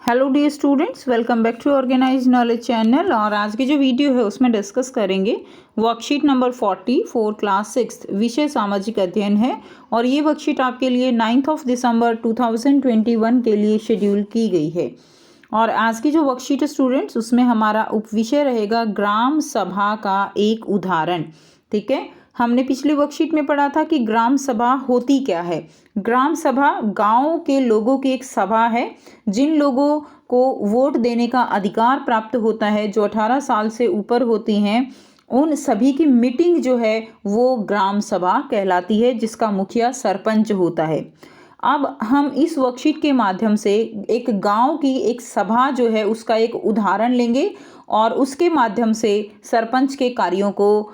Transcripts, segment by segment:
Hello dear students, welcome back to organize knowledge channel. और आज की जो वीडियो है उसमें डिस्कस करेंगे वर्कशीट नंबर 44 क्लास 6 विषय सामाजिक अध्ययन है। और ये वर्कशीट आपके लिए 9 दिसंबर 2021 के लिए शेड्यूल की गई है। और आज की जो वर्कशीट है स्टूडेंट्स, उसमें हमारा उपविषय रहेगा ग्राम सभा का एक उदाहरण। ठीक है, हमने पिछली वर्कशीट में पढ़ा था कि ग्राम सभा होती क्या है। ग्राम सभा गांव के लोगों की एक सभा है जिन लोगों को वोट देने का अधिकार प्राप्त होता है, जो 18 साल से ऊपर होती हैं, उन सभी की मीटिंग जो है वो ग्राम सभा कहलाती है, जिसका मुखिया सरपंच होता है। अब हम इस वर्कशीट के माध्यम से एक गांव की एक सभा जो है उसका एक उदाहरण लेंगे और उसके माध्यम से सरपंच के कार्यों को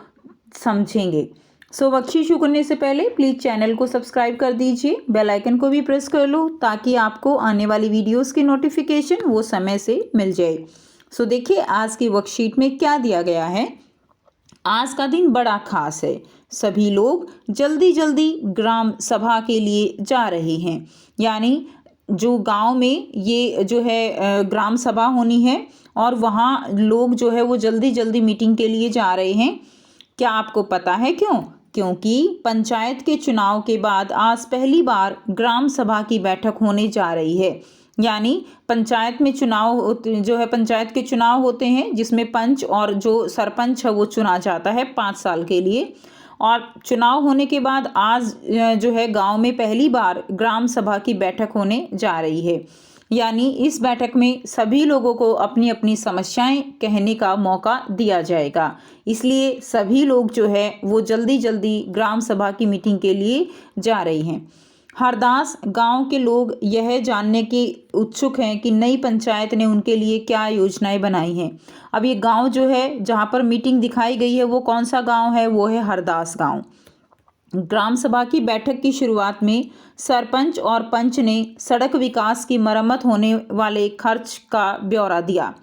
समझेंगे। वर्कशीट शुरू करने से पहले प्लीज़ चैनल को सब्सक्राइब कर दीजिए, बेल आइकन को भी प्रेस कर लो ताकि आपको आने वाली वीडियोस की नोटिफिकेशन वो समय से मिल जाए। देखिए आज की वर्कशीट में क्या दिया गया है। आज का दिन बड़ा खास है, सभी लोग जल्दी जल्दी ग्राम सभा के लिए जा रहे हैं। यानी जो गांव में ये जो है ग्राम सभा होनी है और वहाँ लोग जो है वो जल्दी जल्दी मीटिंग के लिए जा रहे हैं। क्या आपको पता है क्यों? क्योंकि पंचायत के चुनाव के बाद आज पहली बार ग्राम सभा की बैठक होने जा रही है। यानी पंचायत में पंचायत के चुनाव होते हैं जिसमें पंच और जो सरपंच है वो चुना जाता है 5 साल के लिए। और चुनाव होने के बाद आज जो है गांव में पहली बार ग्राम सभा की बैठक होने जा रही है। यानी इस बैठक में सभी लोगों को अपनी अपनी समस्याएं कहने का मौका दिया जाएगा, इसलिए सभी लोग जो है वो जल्दी जल्दी ग्राम सभा की मीटिंग के लिए जा रही हैं। हरदास गांव के लोग यह जानने के उत्सुक हैं कि नई पंचायत ने उनके लिए क्या योजनाएं बनाई हैं। अब ये गांव जो है जहां पर मीटिंग दिखाई गई है वो कौन सा गांव है? वो है हरदास गांव। ग्राम सभा की बैठक की शुरुआत में सरपंच और पंच ने सड़क विकास की मरम्मत होने वाले खर्च का ब्यौरा दिया।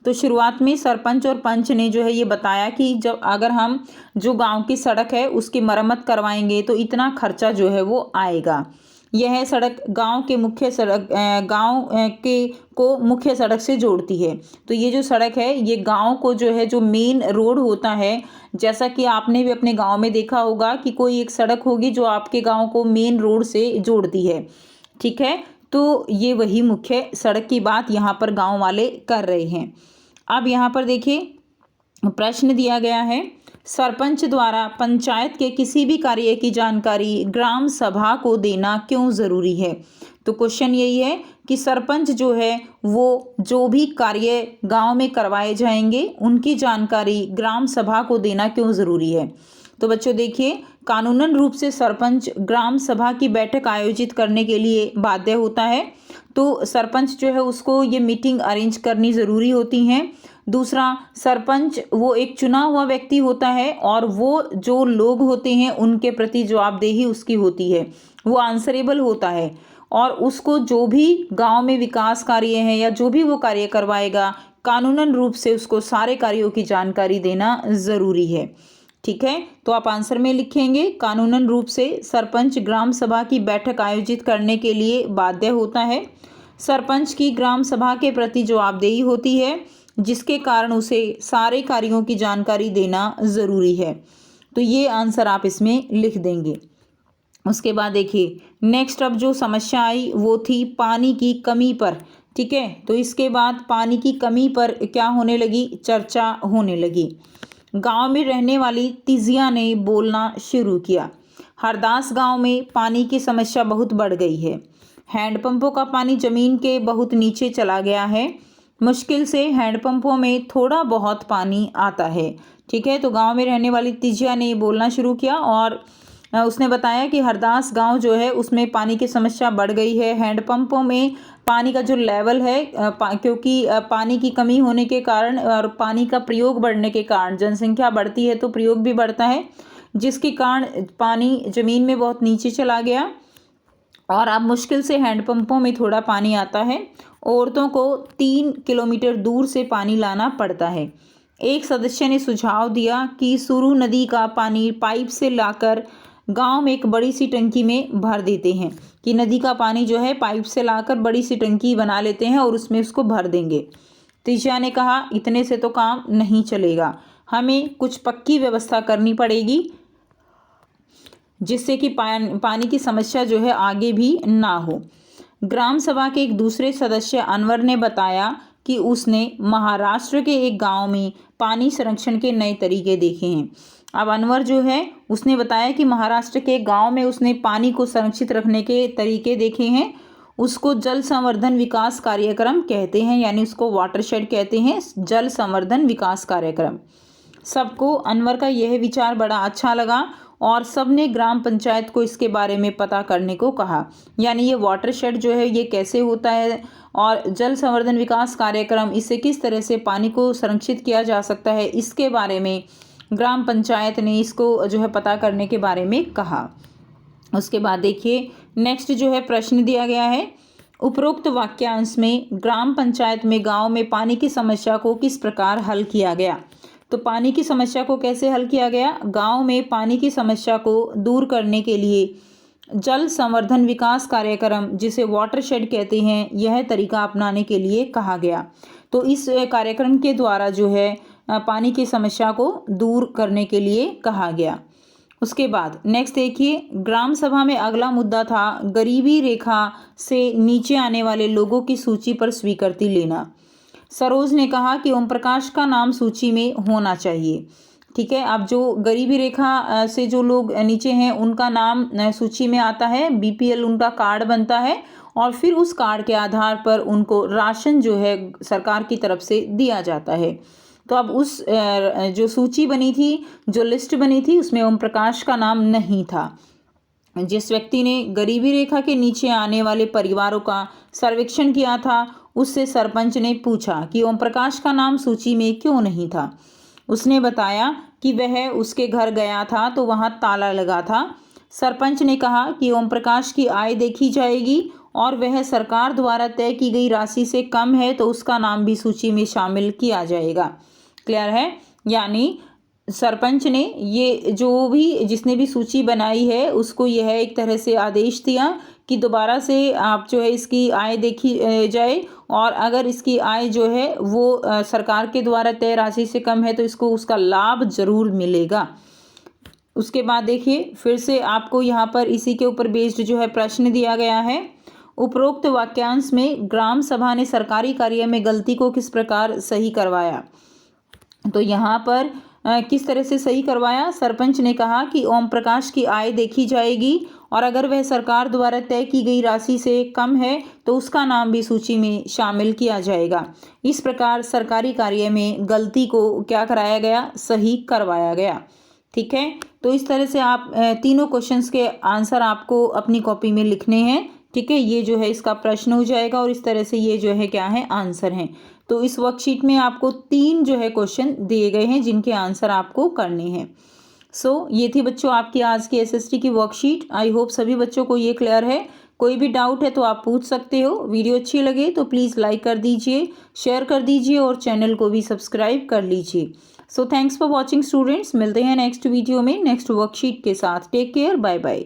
तो शुरुआत में सरपंच और पंच ने जो है ये बताया कि जब अगर हम जो गांव की सड़क है उसकी मरम्मत करवाएंगे तो इतना खर्चा जो है वो आएगा। यह सड़क गांव के मुख्य सड़क को मुख्य सड़क से जोड़ती है। तो ये जो सड़क है ये गांव को जो है जो मेन रोड होता है, जैसा कि आपने भी अपने गांव में देखा होगा कि कोई एक सड़क होगी जो आपके गांव को मेन रोड से जोड़ती है। ठीक है, तो ये वही मुख्य सड़क की बात यहाँ पर गांव वाले कर रहे हैं। अब यहाँ पर देखिए प्रश्न दिया गया है, सरपंच द्वारा पंचायत के किसी भी कार्य की जानकारी ग्राम सभा को देना क्यों ज़रूरी है? तो क्वेश्चन यही है कि सरपंच जो है वो जो भी कार्य गांव में करवाए जाएंगे उनकी जानकारी ग्राम सभा को देना क्यों ज़रूरी है। तो बच्चों देखिए, कानूनन रूप से सरपंच ग्राम सभा की बैठक आयोजित करने के लिए बाध्य होता है। तो सरपंच जो है उसको ये मीटिंग अरेंज करनी ज़रूरी होती है। दूसरा, सरपंच वो एक चुना हुआ व्यक्ति होता है और वो जो लोग होते हैं उनके प्रति जवाबदेही उसकी होती है, वो आंसरेबल होता है और उसको जो भी गांव में विकास कार्य है या जो भी वो कार्य करवाएगा कानूनन रूप से उसको सारे कार्यों की जानकारी देना ज़रूरी है। ठीक है, तो आप आंसर में लिखेंगे कानूनन रूप से सरपंच ग्राम सभा की बैठक आयोजित करने के लिए बाध्य होता है। सरपंच की ग्राम सभा के प्रति जवाबदेही होती है जिसके कारण उसे सारे कार्यों की जानकारी देना ज़रूरी है। तो ये आंसर आप इसमें लिख देंगे। उसके बाद देखिए नेक्स्ट अब जो समस्या आई वो थी पानी की कमी पर। ठीक है, तो इसके बाद पानी की कमी पर क्या होने लगी? चर्चा होने लगी। गांव में रहने वाली तिजिया ने बोलना शुरू किया। हरदास गांव में पानी की समस्या बहुत बढ़ गई है। हैंडपंपों का पानी जमीन के बहुत नीचे चला गया है। मुश्किल से हैंडपंपों में थोड़ा बहुत पानी आता है। ठीक है, तो गांव में रहने वाली तिजिया ने बोलना शुरू किया और उसने बताया कि हरदास गांव जो है उसमें पानी की समस्या बढ़ गई है। हैंडपंपों में पानी का जो लेवल है क्योंकि पानी की कमी होने के कारण और पानी का प्रयोग बढ़ने के कारण, जनसंख्या बढ़ती है तो प्रयोग भी बढ़ता है, जिसके कारण पानी ज़मीन में बहुत नीचे चला गया और अब मुश्किल से हैंडपंपों में थोड़ा पानी आता है। औरतों को 3 किलोमीटर दूर से पानी लाना पड़ता है। एक सदस्य ने सुझाव दिया कि सुरू नदी का पानी पाइप से लाकर गांव में एक बड़ी सी टंकी में भर देते हैं कि नदी का पानी जो है पाइप से लाकर बड़ी सी टंकी बना लेते हैं और उसमें उसको भर देंगे। तिजिया ने कहा, इतने से तो काम नहीं चलेगा, हमें कुछ पक्की व्यवस्था करनी पड़ेगी जिससे कि पानी की समस्या जो है आगे भी ना हो। ग्राम सभा के एक दूसरे सदस्य अनवर ने बताया कि उसने महाराष्ट्र के एक गांव में पानी संरक्षण के नए तरीके देखे हैं। अब अनवर जो है उसने बताया कि महाराष्ट्र के एक गांव में उसने पानी को संरक्षित रखने के तरीके देखे हैं। उसको जल संवर्धन विकास कार्यक्रम कहते हैं, यानी उसको वाटरशेड कहते हैं, जल संवर्धन विकास कार्यक्रम। सबको अनवर का यह विचार बड़ा अच्छा लगा और सबने ग्राम पंचायत को इसके बारे में पता करने को कहा। यानी ये वाटरशेड जो है ये कैसे होता है और जल संवर्धन विकास कार्यक्रम, इससे किस तरह से पानी को संरक्षित किया जा सकता है, इसके बारे में ग्राम पंचायत ने इसको जो है पता करने के बारे में कहा। उसके बाद देखिए नेक्स्ट जो है प्रश्न दिया गया है, उपरोक्त वाक्यांश में ग्राम पंचायत में गाँव में पानी की समस्या को किस प्रकार हल किया गया। तो पानी की समस्या को कैसे हल किया गया, गांव में पानी की समस्या को दूर करने के लिए जल संवर्धन विकास कार्यक्रम, जिसे वाटरशेड कहते हैं, यह तरीका अपनाने के लिए कहा गया। तो इस कार्यक्रम के द्वारा जो है पानी की समस्या को दूर करने के लिए कहा गया। उसके बाद नेक्स्ट देखिए, ग्राम सभा में अगला मुद्दा था गरीबी रेखा से नीचे आने वाले लोगों की सूची पर स्वीकृति लेना। सरोज ने कहा कि ओम प्रकाश का नाम सूची में होना चाहिए। ठीक है, अब जो गरीबी रेखा से जो लोग नीचे हैं उनका नाम सूची में आता है, बीपीएल उनका कार्ड बनता है और फिर उस कार्ड के आधार पर उनको राशन जो है सरकार की तरफ से दिया जाता है। तो अब उस जो सूची बनी थी, जो लिस्ट बनी थी, उसमें ओम प्रकाश का नाम नहीं था। जिस व्यक्ति ने गरीबी रेखा के नीचे आने वाले परिवारों का सर्वेक्षण किया था उससे सरपंच ने पूछा कि ओम प्रकाश का नाम सूची में क्यों नहीं था। उसने बताया कि वह उसके घर गया था तो वहां ताला लगा था। सरपंच ने कहा कि ओम प्रकाश की आय देखी जाएगी और वह सरकार द्वारा तय की गई राशि से कम है तो उसका नाम भी सूची में शामिल किया जाएगा। क्लियर है, यानी सरपंच ने ये जो भी जिसने भी सूची बनाई है उसको यह एक तरह से आदेश दिया कि दोबारा से आप जो है इसकी आय देखी जाए और अगर इसकी आय जो है वो सरकार के द्वारा तय राशि से कम है तो इसको उसका लाभ जरूर मिलेगा। उसके बाद देखिए फिर से आपको यहाँ पर इसी के ऊपर बेस्ड जो है प्रश्न दिया गया है, उपरोक्त वाक्यांश में ग्राम सभा ने सरकारी कार्य में गलती को किस प्रकार सही करवाया। तो यहाँ पर किस तरह से सही करवाया, सरपंच ने कहा कि ओम प्रकाश की आय देखी जाएगी और अगर वह सरकार द्वारा तय की गई राशि से कम है तो उसका नाम भी सूची में शामिल किया जाएगा। इस प्रकार सरकारी कार्य में गलती को क्या कराया गया, सही करवाया गया। ठीक है, तो इस तरह से आप तीनों क्वेश्चंस के आंसर आपको अपनी कॉपी में लिखने हैं। ठीक है, ये जो है इसका प्रश्न हो जाएगा और इस तरह से ये जो है क्या है, आंसर हैं। तो इस वर्कशीट में आपको 3 जो है क्वेश्चन दिए गए हैं जिनके आंसर आपको करने हैं। सो ये थी बच्चों आपकी आज की एसएसटी की वर्कशीट। आई होप सभी बच्चों को ये क्लियर है। कोई भी डाउट है तो आप पूछ सकते हो। वीडियो अच्छी लगे तो प्लीज़ लाइक कर दीजिए, शेयर कर दीजिए और चैनल को भी सब्सक्राइब कर लीजिए। So thanks for watching students, मिलते हैं नेक्स्ट वीडियो में नेक्स्ट वर्कशीट के साथ। Take care, bye bye.